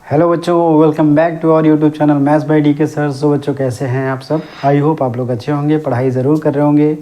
Hello बच्चों, welcome back to our YouTube channel maths by D K sir. So बच्चों कैसे हैं आप सब? आई होप आप लोग अच्छे होंगे, पढ़ाई ज़रूर कर रहे होंगे।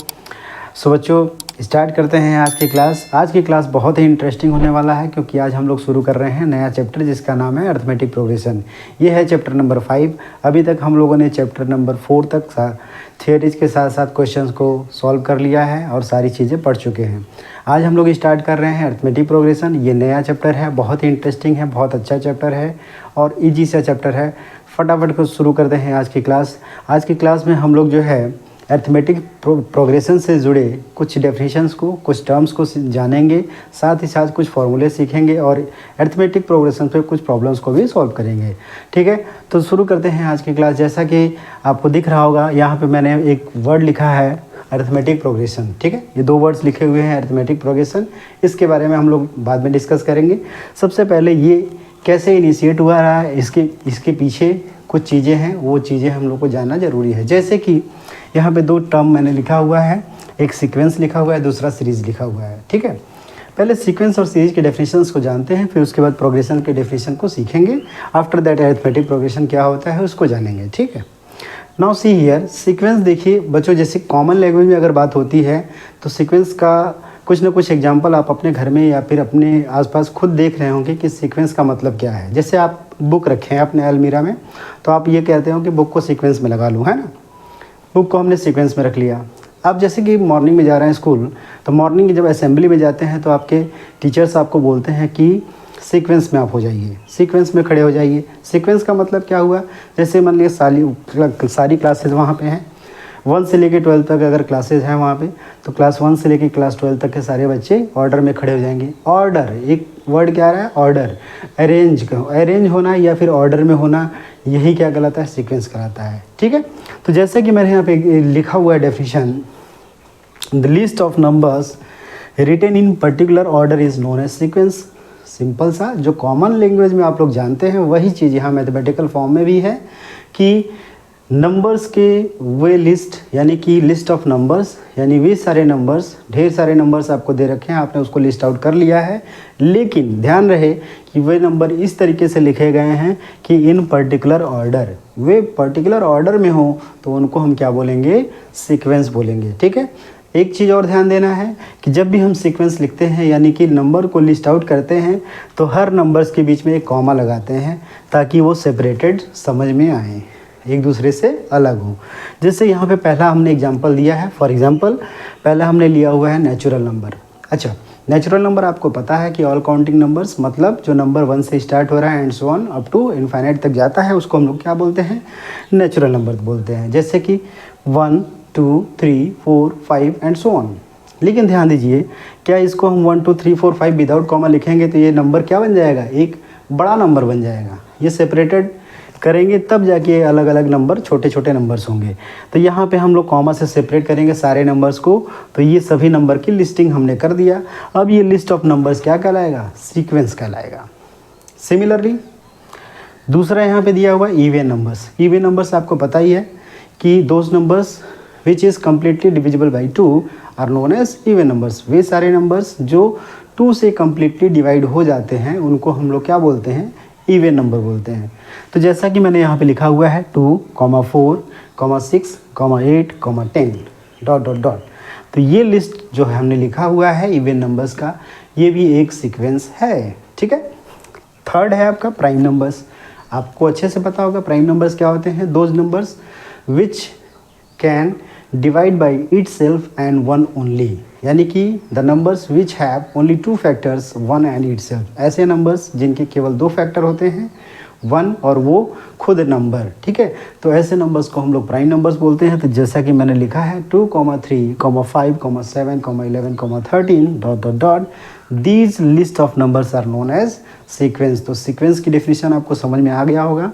सो बच्चों स्टार्ट करते हैं आज की क्लास। आज की क्लास बहुत ही इंटरेस्टिंग होने वाला है क्योंकि आज हम लोग शुरू कर रहे हैं नया चैप्टर जिसका नाम है अर्थमेटिक प्रोग्रेशन। ये है चैप्टर नंबर 5। अभी तक हम लोगों ने चैप्टर नंबर 4 तक थियरीज के साथ साथ क्वेश्चंस को सॉल्व कर लिया है और सारी चीज़ें पढ़ चुके हैं। आज हम लोग स्टार्ट कर रहे हैं अर्थमेटिक प्रोग्रेशन। ये नया चैप्टर है, बहुत ही इंटरेस्टिंग है, बहुत अच्छा चैप्टर है और ईजी सा चैप्टर है। फटाफट को शुरू करते हैं आज की क्लास। आज की क्लास में हम लोग जो है अर्थमेटिक प्रोग्रेशन से जुड़े कुछ डेफिनेशंस को, कुछ टर्म्स को जानेंगे, साथ ही साथ कुछ फॉर्मूले सीखेंगे और अर्थमेटिक प्रोग्रेशन पे कुछ प्रॉब्लम्स को भी सॉल्व करेंगे। ठीक है, तो शुरू करते हैं आज की क्लास। जैसा कि आपको दिख रहा होगा यहाँ पे मैंने एक वर्ड लिखा है अर्थमेटिक प्रोग्रेशन। ठीक है, ये 2 वर्ड्स लिखे हुए हैं अर्थमेटिक प्रोग्रेशन। इसके बारे में हम लोग बाद में डिस्कस करेंगे। सबसे पहले ये कैसे इनिशिएट हुआ रहा है, इसके पीछे कुछ चीज़ें हैं, वो चीज़ें हम लोग को जानना ज़रूरी है। जैसे कि यहाँ पे 2 टर्म मैंने लिखा हुआ है, एक सीक्वेंस लिखा हुआ है, दूसरा सीरीज़ लिखा हुआ है। ठीक है, पहले सीक्वेंस और सीरीज के डेफिनेशंस को जानते हैं, फिर उसके बाद प्रोग्रेशन के डेफिनेशन को सीखेंगे। आफ्टर दैट अरिथमेटिक प्रोग्रेशन क्या होता है उसको जानेंगे। ठीक है, नाउ सी हियर सीक्वेंस। देखिए बच्चों, जैसे कॉमन लैंग्वेज में अगर बात होती है तो सीक्वेंस का कुछ ना कुछ एग्जांपल आप अपने घर में या फिर अपने आसपास खुद देख रहे होंगे कि सीक्वेंस का मतलब क्या है। जैसे आप बुक रखे हैं अपने अलमीरा में, तो आप ये कहते हो कि बुक को सीक्वेंस में लगा लूँ, है ना। बुक को हमने सीक्वेंस में रख लिया। अब जैसे कि मॉर्निंग में जा रहे हैं स्कूल, तो मॉर्निंग जब असेंबली में जाते हैं तो आपके टीचर्स आपको बोलते हैं कि सीक्वेंस में आप हो जाइए, सीक्वेंस में खड़े हो जाइए। सीक्वेंस का मतलब क्या हुआ, जैसे मान लिया सारी क्लासेज वहाँ पे हैं, 1 से लेके 12 तक अगर क्लासेज हैं वहाँ पे, तो क्लास 1 से लेके क्लास 12 तक के सारे बच्चे ऑर्डर में खड़े हो जाएंगे। ऑर्डर, एक वर्ड क्या आ रहा है, ऑर्डर। अरेंज होना या फिर ऑर्डर में होना, यही क्या कहलाता है, सीक्वेंस कहलाता है। ठीक है, तो जैसे कि मैंने यहाँ पे लिखा हुआ है definition, the list of numbers written in particular order is known as sequence. Simple सा, जो कॉमन लैंग्वेज में आप लोग जानते हैं वही चीज़ यहाँ मैथमेटिकल फॉर्म में भी है कि नंबर्स के वे लिस्ट, यानी कि लिस्ट ऑफ नंबर्स, यानी वे सारे नंबर्स, ढेर सारे नंबर्स आपको दे रखे हैं, आपने उसको लिस्ट आउट कर लिया है। लेकिन ध्यान रहे कि वे नंबर इस तरीके से लिखे गए हैं कि इन पर्टिकुलर ऑर्डर, वे पर्टिकुलर ऑर्डर में हो तो उनको हम क्या बोलेंगे, सीक्वेंस बोलेंगे। ठीक है, एक चीज़ और ध्यान देना है कि जब भी हम सीक्वेंस लिखते हैं यानी कि नंबर को लिस्ट आउट करते हैं तो हर नंबर्स के बीच में एक कॉमा लगाते हैं ताकि वो सेपरेटेड समझ में आए, एक दूसरे से अलग हो। जैसे यहाँ पे पहला हमने एग्जांपल दिया है। फॉर एग्जांपल पहला हमने लिया हुआ है नेचुरल नंबर। अच्छा, नेचुरल नंबर आपको पता है कि ऑल काउंटिंग नंबर्स, मतलब जो नंबर 1 से स्टार्ट हो रहा है and so on up to infinite तक जाता है, उसको हम लोग क्या बोलते हैं, नेचुरल नंबर बोलते हैं। जैसे कि 1 2 3 4 5 एंड सो ऑन। लेकिन ध्यान दीजिए, क्या इसको हम 1 2 3 4 5 विदाउट कॉमा लिखेंगे तो ये नंबर क्या बन जाएगा, एक बड़ा नंबर बन जाएगा। ये सेपरेटेड करेंगे तब जाके अलग अलग नंबर, छोटे छोटे नंबर्स होंगे। तो यहाँ पे हम लोग कॉमा से सेपरेट करेंगे सारे नंबर्स को, तो ये सभी नंबर की लिस्टिंग हमने कर दिया। अब ये लिस्ट ऑफ नंबर्स क्या कहलाएगा, सीक्वेंस कहलाएगा। सिमिलरली दूसरा यहाँ पे दिया हुआ इवन नंबर्स। इवन नंबर्स आपको पता ही है कि those numbers which is completely divisible by 2 are known as even numbers. वे सारे नंबर्स जो 2 से कम्प्लीटली डिवाइड हो जाते हैं उनको हम लोग क्या बोलते हैं, इवन नंबर बोलते हैं। तो जैसा कि मैंने यहाँ पे लिखा हुआ है 2, 4, 6, 8, 10 डॉट डॉट डॉट। तो ये लिस्ट जो है हमने लिखा हुआ है इवन नंबर्स का, ये भी एक सीक्वेंस है। ठीक है, थर्ड है आपका प्राइम नंबर्स। आपको अच्छे से पता होगा प्राइम नंबर्स क्या होते हैं, those numbers which can divide by it self and 1 only, यानी कि the numbers which have only 2 factors 1 and it self. ऐसे नंबर्स जिनके केवल 2 फैक्टर होते हैं, 1 और वो खुद नंबर। ठीक है, तो ऐसे नंबर्स को हम लोग प्राइम नंबर्स बोलते हैं। तो जैसा कि मैंने लिखा है 2, 3, 5, 7, 11, 13 dot dot dot, these list of numbers are known as sequence. तो सीक्वेंस की डेफिनेशन आपको समझ में आ गया होगा।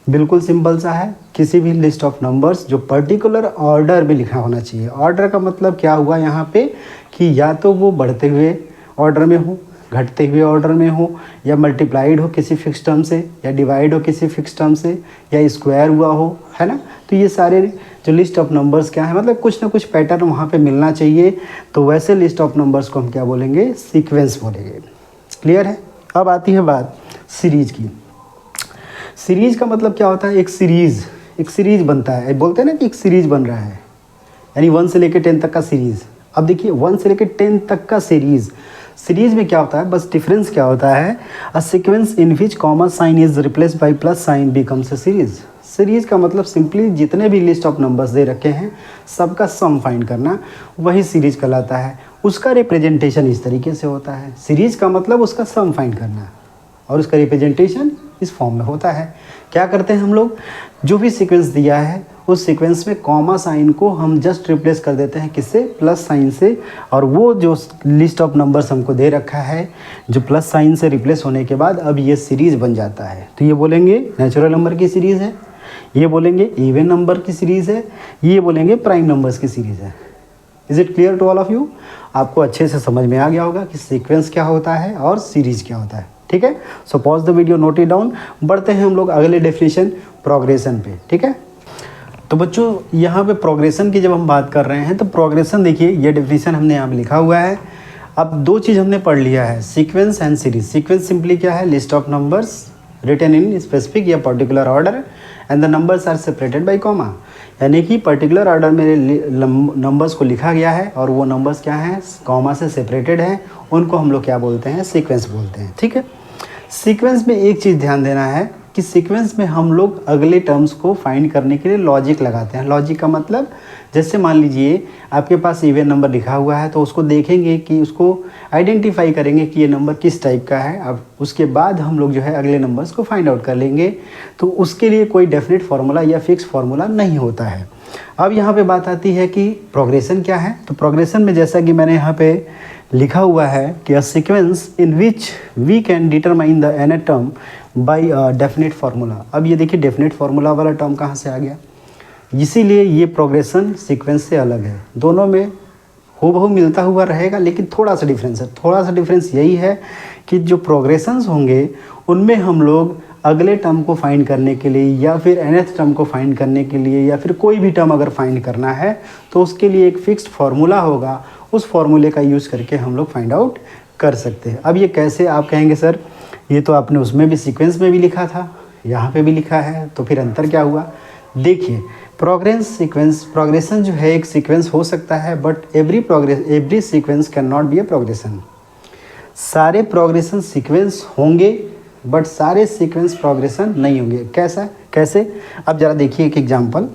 बिल्कुल सिंपल सा है, किसी भी लिस्ट ऑफ नंबर्स जो पर्टिकुलर ऑर्डर में लिखा होना चाहिए। ऑर्डर का मतलब क्या हुआ यहाँ पे कि या तो वो बढ़ते हुए ऑर्डर में हो, घटते हुए ऑर्डर में हो, या मल्टीप्लाइड हो किसी फिक्स टर्म से, या डिवाइड हो किसी फिक्स टर्म से, या स्क्वायर हुआ हो, है ना। तो ये सारे जो लिस्ट ऑफ नंबर्स क्या है, मतलब कुछ ना कुछ पैटर्न वहाँ पे मिलना चाहिए। तो वैसे लिस्ट ऑफ नंबर्स को हम क्या बोलेंगे, सीक्वेंस बोलेंगे। क्लियर है। अब आती है बात सीरीज की। सीरीज का मतलब क्या होता है, एक सीरीज बनता है, बोलते हैं ना कि एक सीरीज बन रहा है, यानी 1 से लेकर 10 तक का सीरीज। अब देखिए 1 से लेकर 10 तक का सीरीज में क्या होता है, बस डिफरेंस क्या होता है, अ sequence in which comma sign is replace by plus sign becomes a series. Series का मतलब सिंपली जितने भी लिस्ट ऑफ नंबर्स दे रखे हैं सबका सम फाइंड करना, वही सीरीज कहलाता है। उसका रिप्रेजेंटेशन इस तरीके से होता है, सीरीज का मतलब उसका सम फाइंड करना और उसका रिप्रेजेंटेशन इस फॉर्म में होता है। क्या करते हैं हम लोग, जो भी सीक्वेंस दिया है उस सीक्वेंस में कॉमा साइन को हम जस्ट रिप्लेस कर देते हैं, किससे, प्लस साइन से। और वो जो लिस्ट ऑफ नंबर्स हमको दे रखा है, जो प्लस साइन से रिप्लेस होने के बाद अब ये सीरीज़ बन जाता है। तो ये बोलेंगे नेचुरल नंबर की सीरीज़ है, ये बोलेंगे इवन नंबर की सीरीज़ है, ये बोलेंगे प्राइम नंबर्स की सीरीज़ है। Is it clear to all of you? आपको अच्छे से समझ में आ गया होगा कि सीक्वेंस क्या होता है और सीरीज़ क्या होता है। ठीक है, so pause the video, note it down. बढ़ते हैं हम लोग अगले डेफिनेशन प्रोग्रेशन पे। ठीक है, तो बच्चों यहाँ पे प्रोग्रेशन की जब हम बात कर रहे हैं तो प्रोग्रेशन देखिए, ये डेफिनेशन हमने यहाँ पे लिखा हुआ है। अब दो चीज़ हमने पढ़ लिया है, sequence and series. Sequence simply क्या है, list of numbers written in specific या particular order and the numbers are separated by comma, यानी कि पर्टिकुलर ऑर्डर में नंबर्स को लिखा गया है और वो नंबर्स क्या हैं, कॉमा से सेपरेटेड हैं, उनको हम लोग क्या बोलते हैं, सीक्वेंस बोलते हैं। ठीक है, सीक्वेंस में एक चीज़ ध्यान देना है कि सीक्वेंस में हम लोग अगले टर्म्स को फाइंड करने के लिए लॉजिक लगाते हैं। लॉजिक का मतलब, जैसे मान लीजिए आपके पास इवन नंबर लिखा हुआ है तो उसको देखेंगे कि उसको आइडेंटिफाई करेंगे कि ये नंबर किस टाइप का है। अब उसके बाद हम लोग जो है अगले नंबर्स को फाइंड आउट कर लेंगे। तो उसके लिए कोई डेफिनेट फार्मूला या फिक्स फार्मूला नहीं होता है। अब यहाँ पे बात आती है कि प्रोग्रेशन क्या है। तो प्रोग्रेशन में जैसा कि मैंने यहाँ पे लिखा हुआ है कि a sequence in which we can determine the nth term by a definite formula. अब ये देखिए डेफिनेट फार्मूला वाला टर्म कहाँ से आ गया, इसीलिए ये प्रोग्रेशन सीक्वेंस से अलग है। दोनों में हूबहू मिलता हुआ रहेगा, लेकिन थोड़ा सा डिफरेंस है। थोड़ा सा डिफरेंस यही है कि जो प्रोग्रेशंस होंगे उनमें हम लोग अगले टर्म को फाइंड करने के लिए या फिर nth टर्म को फाइंड करने के लिए या फिर कोई भी टर्म अगर फाइंड करना है तो उसके लिए एक फिक्स्ड फार्मूला होगा, उस फार्मूले का यूज़ करके हम लोग फाइंड आउट कर सकते हैं। अब ये कैसे, आप कहेंगे सर ये तो आपने उसमें भी सीक्वेंस में भी लिखा था, यहाँ पे भी लिखा है, तो फिर अंतर क्या हुआ। देखिए प्रोग्रेशन जो है एक सीक्वेंस हो सकता है, but every sequence can not be A progression. सारे प्रोग्रेशन सीक्वेंस होंगे बट सारे सीक्वेंस प्रोग्रेशन नहीं होंगे। कैसे? अब ज़रा देखिए एक एग्जांपल।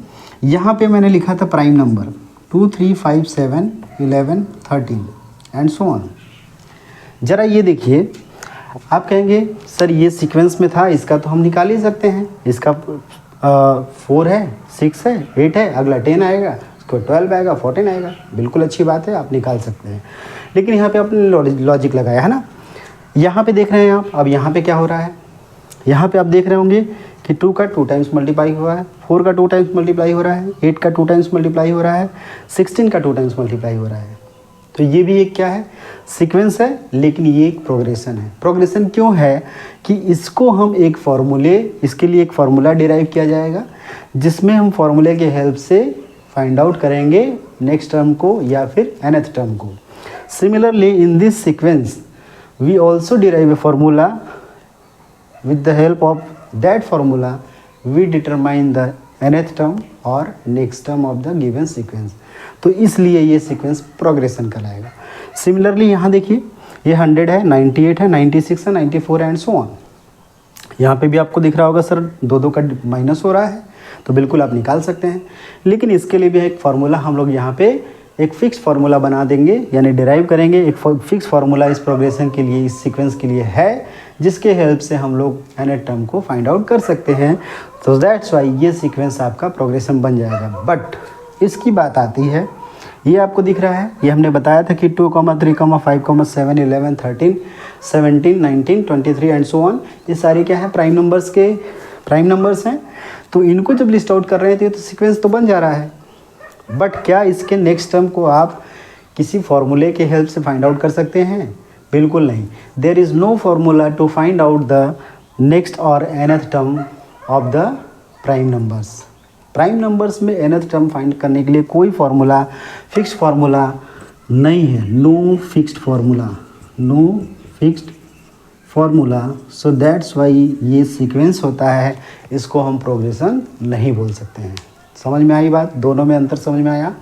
यहाँ पे मैंने लिखा था prime number 2, 3, 5, 7, 11, 13 and so on. ज़रा ये देखिए, आप कहेंगे सर ये सीक्वेंस में था, इसका तो हम निकाल ही सकते हैं। इसका 4 है, 6 है, 8 है, अगला 10 आएगा, उसको 12 आएगा, 14 आएगा। बिल्कुल अच्छी बात है, आप निकाल सकते हैं। लेकिन यहाँ पे आपने लॉजिक लगाया है ना। यहाँ पे देख रहे हैं आप, अब यहाँ पे क्या हो रहा है, यहाँ पे आप देख रहे होंगे कि 2 का 2 टाइम्स मल्टीप्लाई हुआ है, 4 का 2 टाइम्स मल्टीप्लाई हो रहा है, 8 का 2 टाइम्स मल्टीप्लाई हो रहा है, 16 का 2 टाइम्स मल्टीप्लाई हो रहा है। तो ये भी एक क्या है, सीक्वेंस है, लेकिन ये एक प्रोग्रेशन है। प्रोग्रेशन क्यों है कि इसको हम एक फार्मूले, इसके लिए एक फार्मूला डिराइव किया जाएगा जिसमें हम फार्मूले के हेल्प से फाइंड आउट करेंगे नेक्स्ट टर्म को या फिर nth टर्म को। Similarly in this sequence we also derive a formula. With the help of that formula we determine the nth term or next term of the given sequence. तो इसलिए ये sequence progression कहलाएगा। Similarly यहाँ देखिए, ये 100 है, 98 है, 96 है, 94 एंड सो ऑन। यहाँ पे भी आपको दिख रहा होगा सर 2 का माइनस हो रहा है, तो बिल्कुल आप निकाल सकते हैं। लेकिन इसके लिए भी एक फार्मूला हम लोग यहाँ पे एक फिक्स फार्मूला बना देंगे, यानी डिराइव करेंगे। एक फिक्स फार्मूला इस प्रोग्रेशन के लिए, इस सीक्वेंस के लिए है, जिसके हेल्प से हम लोग nth टर्म को फाइंड आउट कर सकते हैं। तो दैट्स वाई ये सीक्वेंस आपका प्रोग्रेशन बन जाएगा। बट इसकी बात आती है, ये आपको दिख रहा है, ये हमने बताया था कि 2, 3, 5, 7, 11, 13, 17, 19, 23 एंड सो ऑन, ये सारे क्या है, प्राइम नंबर्स हैं। तो इनको जब लिस्ट आउट कर रहे हैं तो सीक्वेंस तो बन जा रहा है। बट क्या इसके नेक्स्ट टर्म को आप किसी फार्मूले के हेल्प से फाइंड आउट कर सकते हैं? बिल्कुल नहीं। There is no formula to find out the next और nth term of the prime numbers. Prime numbers में nth टर्म फाइंड करने के लिए कोई फार्मूला, फिक्स्ड फार्मूला नहीं है। No fixed formula, so that's why ये सीक्वेंस होता है, इसको हम प्रोग्रेशन नहीं बोल सकते हैं। समझ में आई बात? दोनों में अंतर समझ में आया?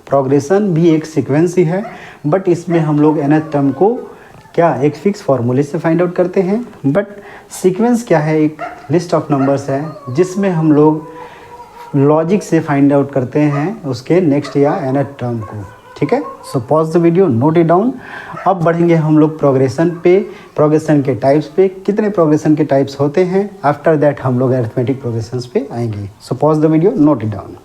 प्रोग्रेशन भी एक सीक्वेंस ही है, बट इसमें हम लोग nth टर्म को क्या एक फिक्स फार्मूले से फाइंड आउट करते हैं। बट सीक्वेंस क्या है? एक लिस्ट ऑफ नंबर्स है जिसमें हम लोग लॉजिक से फाइंड आउट करते हैं उसके नेक्स्ट या nth टर्म को। ठीक है, so pause the video, note it down. अब बढ़ेंगे हम लोग प्रोग्रेशन पे, प्रोग्रेशन के टाइप्स पे, कितने प्रोग्रेशन के टाइप्स होते हैं। आफ्टर दैट हम लोग अरिथमेटिक प्रोग्रेशंस पे आएंगे। सो pause the video, note it down.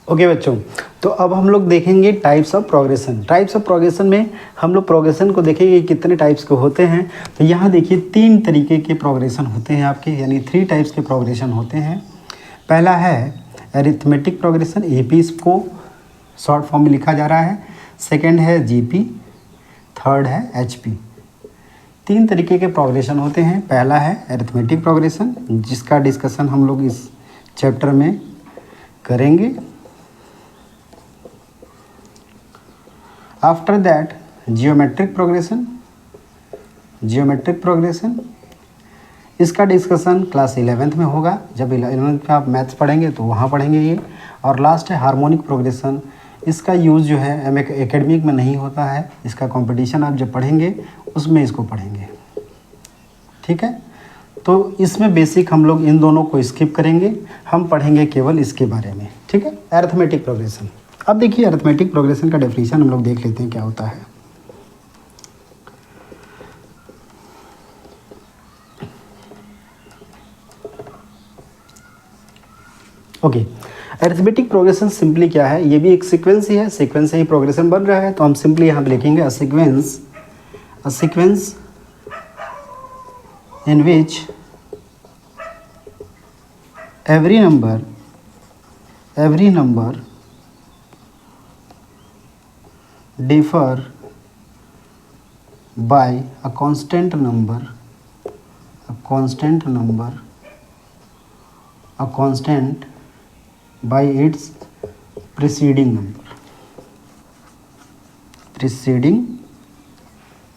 Okay बच्चों, तो अब हम लोग देखेंगे types of progression. Types of progression में हम लोग प्रोग्रेशन को देखेंगे कितने टाइप्स के होते हैं। तो यहाँ देखिए 3 तरीके के प्रोग्रेशन होते हैं आपके, यानी 3 टाइप्स के प्रोग्रेशन होते हैं। पहला है अरिथमेटिक प्रोग्रेशन, AP इसको शॉर्ट फॉर्म में लिखा जा रहा है। सेकंड है GP, थर्ड है HP। 3 तरीके के प्रोग्रेशन होते हैं। पहला है अरिथमेटिक प्रोग्रेशन, जिसका डिस्कशन हम लोग इस चैप्टर में करेंगे। After that geometric progression, geometric progression इसका डिस्कशन क्लास 11th में होगा। जब 11th में आप मैथ्स पढ़ेंगे तो वहाँ पढ़ेंगे ये। और लास्ट है हार्मोनिक प्रोग्रेशन, इसका यूज़ जो है एकेडमिक में नहीं होता है, इसका कंपटीशन आप जब पढ़ेंगे उसमें इसको पढ़ेंगे। ठीक है, तो इसमें बेसिक हम लोग इन दोनों को स्किप करेंगे, हम पढ़ेंगे केवल इसके बारे में। ठीक है, अरिथमेटिक प्रोग्रेशन। अब देखिए अरिथमेटिक प्रोग्रेशन का डेफिनेशन हम लोग देख लेते हैं क्या होता है। ओके, अरिथमेटिक प्रोग्रेशन सिंपली क्या है? ये भी एक सीक्वेंस ही है, सीक्वेंस से ही प्रोग्रेशन बन रहा है। तो हम सिंपली यहाँ पे लिखेंगे अ sequence in which every number differ by a constant number by its preceding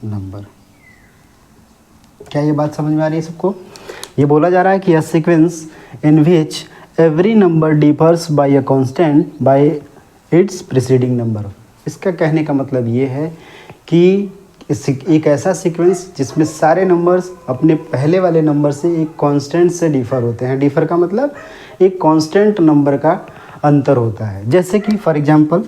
number। क्या ये बात समझ में आ रही है सबको? ये बोला जा रहा है कि a sequence in which every number differs by a constant by its preceding number। इसका कहने का मतलब ये है कि एक ऐसा सीक्वेंस जिसमें सारे नंबर्स अपने पहले वाले नंबर से एक कांस्टेंट से डिफर होते हैं। डिफर का मतलब एक कांस्टेंट नंबर का अंतर होता है। जैसे कि फॉर एग्जांपल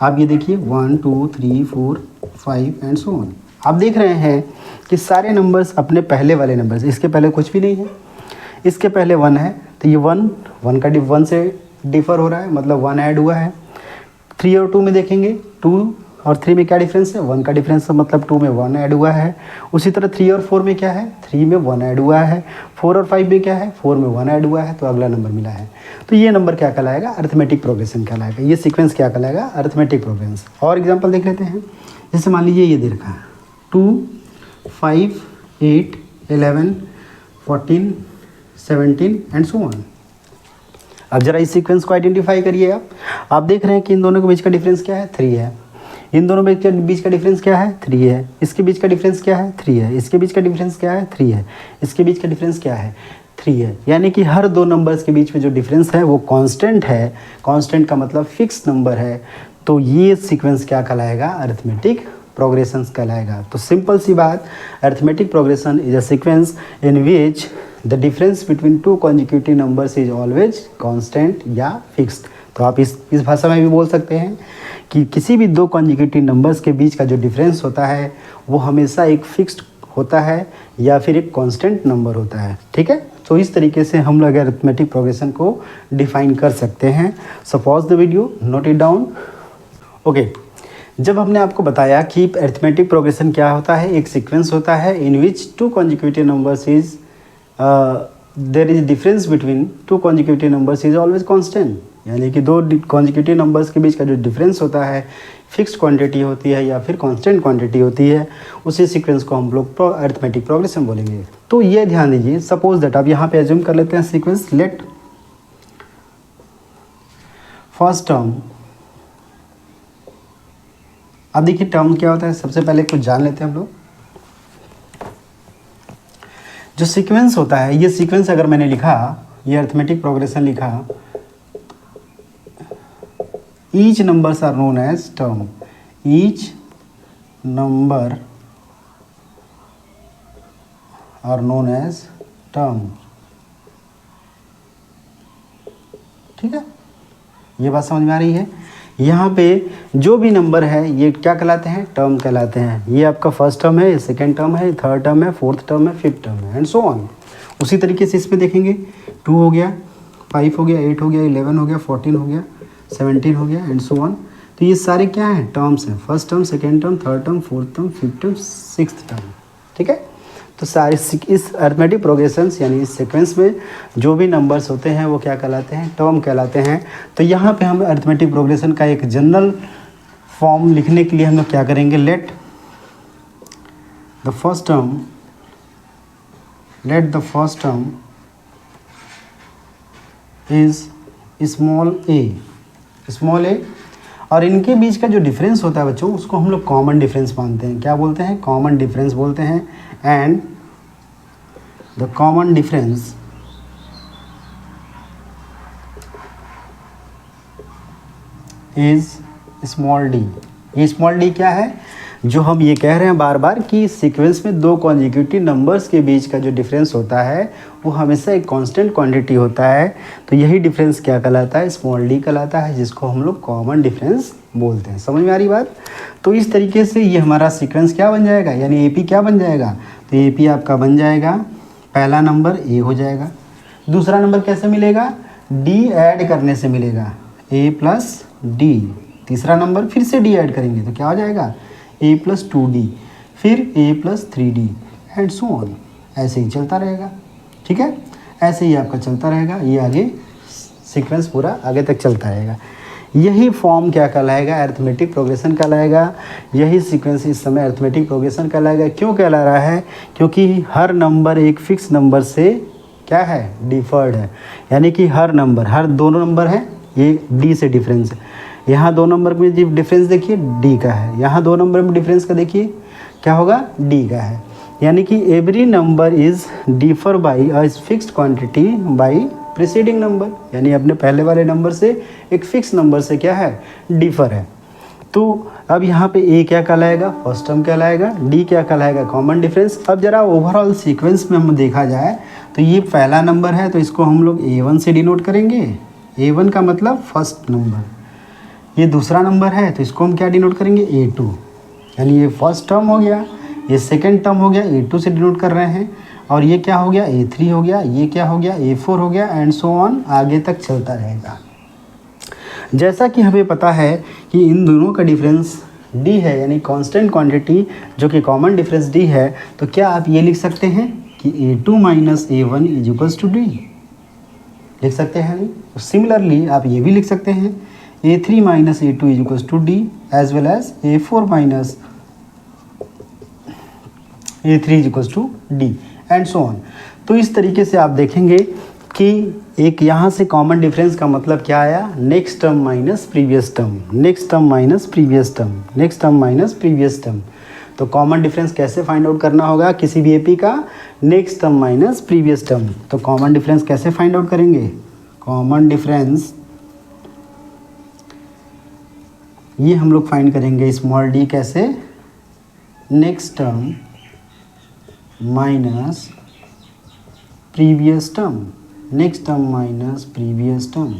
आप ये देखिए 1 2 3 4 5 एंड सो ऑन। आप देख रहे हैं कि सारे नंबर्स अपने पहले वाले नंबर से, इसके पहले कुछ भी नहीं है, इसके पहले 1 है तो ये 1 का 1 से डिफर हो रहा है, मतलब 1 ऐड हुआ है। 3 और 2 में देखेंगे, 2 और 3 में क्या डिफरेंस है? 1 का डिफरेंस है, मतलब 2 में 1 ऐड हुआ है। उसी तरह 3 और 4 में क्या है? 3 में 1 ऐड हुआ है। 4 और 5 में क्या है? 4 में 1 ऐड हुआ है, तो अगला नंबर मिला है। तो ये नंबर क्या कहलाएगा? अरिथमेटिक प्रोग्रेशन कहलाएगा। ये सीक्वेंस क्या कहलाएगा? Arithmetic progression. और एग्जाम्पल देख लेते हैं। जैसे मान लीजिए ये दे रखा है 2 5 8 11 14 17 एंड सो ऑन। अब जरा इस सीक्वेंस को आइडेंटिफाई करिए। आप देख रहे हैं कि इन दोनों के बीच का डिफरेंस क्या है? 3 है। इन दोनों के बीच का डिफरेंस क्या है? 3 है। इसके बीच का डिफरेंस क्या है? 3 है। इसके बीच का डिफरेंस क्या है? 3 है। इसके बीच का डिफरेंस क्या है? 3 है। यानी कि हर दो नंबर्स के बीच में जो डिफरेंस है वो कांस्टेंट है। कांस्टेंट का मतलब फिक्स नंबर है। तो ये सीक्वेंस क्या कहलाएगा? अरिथमेटिक प्रोग्रेशन कहलाएगा। तो सिंपल सी बात, arithmetic progression is a sequence in which the difference between 2 consecutive numbers is always constant या फिक्स्ड। तो आप इस भाषा में भी बोल सकते हैं कि किसी भी 2 कॉन्जिक्यूटिव नंबर्स के बीच का जो डिफरेंस होता है वो हमेशा एक फिक्स्ड होता है या फिर एक कांस्टेंट नंबर होता है। ठीक है, तो इस तरीके से हम लोग अरिथमेटिक प्रोग्रेशन को डिफाइन कर सकते हैं। सो pause the video, note it down. Okay, जब हमने आपको बताया कि अरिथमेटिक प्रोग्रेशन क्या होता है, एक सीक्वेंस होता है in which 2 consecutive numbers is there is difference between 2 consecutive numbers is always constant. यानी कि 2 कॉन्जिक्यूटिव नंबर्स के बीच का जो डिफरेंस होता है फिक्स्ड क्वांटिटी होती है या फिर कांस्टेंट क्वांटिटी होती है, उसी सीक्वेंस को हम लोग अरिथमेटिक प्रोग्रेशन बोलेंगे। तो ये ध्यान दीजिए, सपोज दैट आप यहाँ पे एज्यूम कर लेते हैं सीक्वेंस, लेट फर्स्ट टर्म। अब देखिए टर्म क्या होता है, सबसे पहले कुछ जान लेते हैं हम लोग। जो सीक्वेंस होता है, ये सीक्वेंस अगर मैंने लिखा, ये अरिथमेटिक प्रोग्रेशन लिखा, each numbers are known as term, each number are known as term. ठीक है, ये बात समझ में आ रही है। यहाँ पे जो भी नंबर है ये क्या कहलाते हैं, टर्म कहलाते हैं। ये आपका फर्स्ट टर्म है, सेकंड टर्म है, थर्ड टर्म है, फोर्थ टर्म है, फिफ्थ टर्म है, एंड सो ऑन। उसी तरीके से इसमें देखेंगे 2 हो गया, 5 हो गया, 8 हो गया, 11 हो गया, 14 हो गया, 17 हो गया, एंड सो ऑन। तो ये सारे क्या हैं, टर्म्स हैं। First term, second term, third term, fourth term, fifth term, sixth term. ठीक है, तो सारे इस अरिथमेटिक प्रोग्रेशंस यानी इस सीक्वेंस में जो भी नंबर्स होते हैं वो क्या कहलाते हैं, टर्म कहलाते हैं। तो यहाँ पे हम अरिथमेटिक प्रोग्रेशन का एक जनरल फॉर्म लिखने के लिए हम लोग क्या करेंगे, let the first term is small A, और इनके बीच का जो डिफरेंस होता है बच्चों, उसको हम लोग कॉमन डिफरेंस मानते हैं। क्या बोलते हैं, कॉमन डिफरेंस बोलते हैं। And the common difference is small D. ये स्मॉल डी क्या है, जो हम ये कह रहे हैं बार बार कि सीक्वेंस में दो कॉन्जिक्यूटिव नंबर्स के बीच का जो डिफरेंस होता है वो हमेशा एक कांस्टेंट क्वांटिटी होता है। तो यही डिफरेंस क्या कहलाता है, स्मॉल डी कहलाता है, जिसको हम लोग कॉमन डिफरेंस बोलते हैं। समझ में आ रही बात। तो इस तरीके से ये हमारा सीक्वेंस क्या बन जाएगा, यानी एपी क्या बन जाएगा, तो एपी आपका बन जाएगा, पहला नंबर ए हो जाएगा, दूसरा नंबर कैसे मिलेगा, डी ऐड करने से मिलेगा, ए प्लस डी, तीसरा नंबर फिर से डी ऐड करेंगे तो क्या हो जाएगा, ए प्लस 2d, फिर A plus 3d, and so on. ऐसे ही चलता रहेगा। ठीक है, ऐसे ही आपका चलता रहेगा, ये आगे सीक्वेंस पूरा आगे तक चलता रहेगा। यही फॉर्म क्या कहलाएगा, अरिथमेटिक प्रोग्रेशन कहलाएगा। यही सीक्वेंस इस समय अरिथमेटिक प्रोग्रेशन कहलाएगा। क्यों कहला रहा है, क्योंकि हर नंबर एक फिक्स नंबर से क्या है, डिफर्ड है। यानी कि हर नंबर, हर दोनों नंबर हैं, ये डी से डिफरेंस है। यहाँ दो नंबर में जो डिफरेंस देखिए डी का है, यहाँ दो नंबर में डिफरेंस का देखिए क्या होगा, डी का है। यानी कि every number is differ by a fixed quantity by preceding number, यानी अपने पहले वाले नंबर से एक फिक्स नंबर से क्या है, डिफर है। तो अब यहाँ पे ए क्या कहलाएगा, फर्स्ट टर्म कहलाएगा, डी क्या कहलाएगा, कॉमन डिफरेंस। अब जरा ओवरऑल सीक्वेंस में हम देखा जाए तो ये पहला नंबर है तो इसको हम लोग A1 से डिनोट करेंगे। A1 का मतलब फर्स्ट नंबर। ये दूसरा नंबर है तो इसको हम क्या डिनोट करेंगे, A2, यानी ये फर्स्ट टर्म हो गया, ये सेकंड टर्म हो गया, A2 से डिनोट कर रहे हैं, और ये क्या हो गया, A3 हो गया, ये क्या हो गया, A4 हो गया, एंड सो ऑन, आगे तक चलता रहेगा। जैसा कि हमें पता है कि इन दोनों का डिफरेंस D है, यानी कांस्टेंट क्वांटिटी जो कि कॉमन डिफरेंस D है, तो क्या आप ये लिख सकते हैं कि A2 minus A1 is equals to D, लिख सकते हैं। तो सिमिलरली आप ये भी लिख सकते हैं A3 minus A2 is equals to D as well as A4 minus A3 is equals to D, and so on. तो इस तरीके से आप देखेंगे कि एक यहाँ से कॉमन डिफरेंस का मतलब क्या आया, next term minus previous term, next term minus previous term, next term minus previous term. तो कॉमन डिफरेंस कैसे फाइंड आउट करना होगा किसी भी एपी का, next term minus previous term. तो कॉमन डिफरेंस कैसे फाइंड आउट करेंगे, कॉमन डिफरेंस ये हम लोग फाइंड करेंगे स्मॉल डी कैसे, next term minus previous term, next term minus previous term.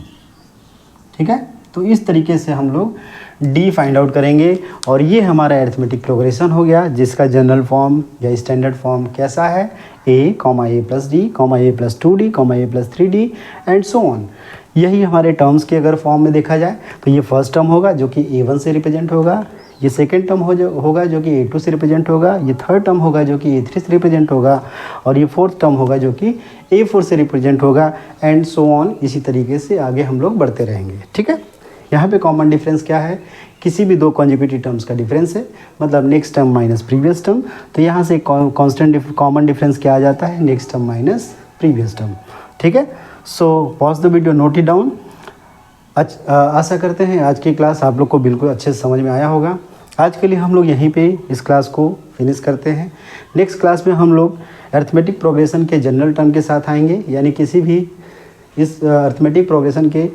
ठीक है, तो इस तरीके से हम लोग डी फाइंड आउट करेंगे, और ये हमारा अरिथमेटिक प्रोग्रेशन हो गया, जिसका जनरल फॉर्म या स्टैंडर्ड फॉर्म कैसा है, A plus D, A plus 2d, A plus 3d, and so on. यही हमारे टर्म्स के अगर फॉर्म में देखा जाए तो ये फर्स्ट टर्म होगा जो कि A1 से रिप्रेजेंट होगा, ये सेकेंड टर्म होगा जो कि A2 से रिप्रेजेंट होगा, ये थर्ड टर्म होगा जो कि A3 से रिप्रेजेंट होगा, और ये फोर्थ टर्म होगा जो कि A4 से रिप्रेजेंट होगा, एंड सो ऑन। इसी तरीके से आगे हम लोग बढ़ते रहेंगे। ठीक है, यहाँ पे कॉमन डिफरेंस क्या है, किसी भी दो कॉन्जिक्यूटिव टर्म्स का डिफरेंस है, मतलब next term minus previous term. तो यहाँ से कॉन्स्टेंट कॉमन डिफरेंस क्या आ जाता है, next term minus previous term. ठीक है, so pause the video, note it down. आशा करते हैं आज की क्लास आप लोग को बिल्कुल अच्छे से समझ में आया होगा। आज के लिए हम लोग यहीं पे इस क्लास को फिनिश करते हैं। नेक्स्ट क्लास में हम लोग अरिथमेटिक प्रोग्रेशन के जनरल टर्म के साथ आएंगे, यानी किसी भी इस अरिथमेटिक प्रोग्रेशन के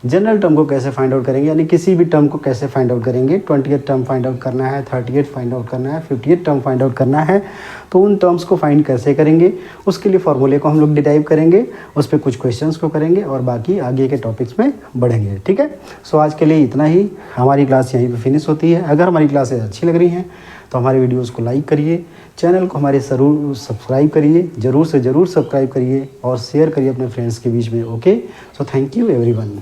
जनरल टर्म को कैसे फाइंड आउट करेंगे, यानी किसी भी टर्म को कैसे फाइंड आउट करेंगे। 28 टर्म फाइंड आउट करना है, 38 फाइंड आउट करना है, 58 टर्म फाइंड आउट करना है, तो उन टर्म्स को फाइंड कैसे करेंगे उसके लिए फॉर्मूले को हम लोग डिराइव करेंगे, उस पर कुछ क्वेश्चंस को करेंगे और बाकी आगे के टॉपिक्स में बढ़ेंगे। ठीक है, सो आज के लिए इतना ही। हमारी क्लास यहीं पर फिनिश होती है। अगर हमारी क्लासेस अच्छी लग रही हैं तो हमारे वीडियोज़ को लाइक करिए, चैनल को हमारे ज़रूर सब्सक्राइब करिए, ज़रूर से ज़रूर सब्सक्राइब करिए और शेयर करिए अपने फ्रेंड्स के बीच में। Okay, so thank you everyone.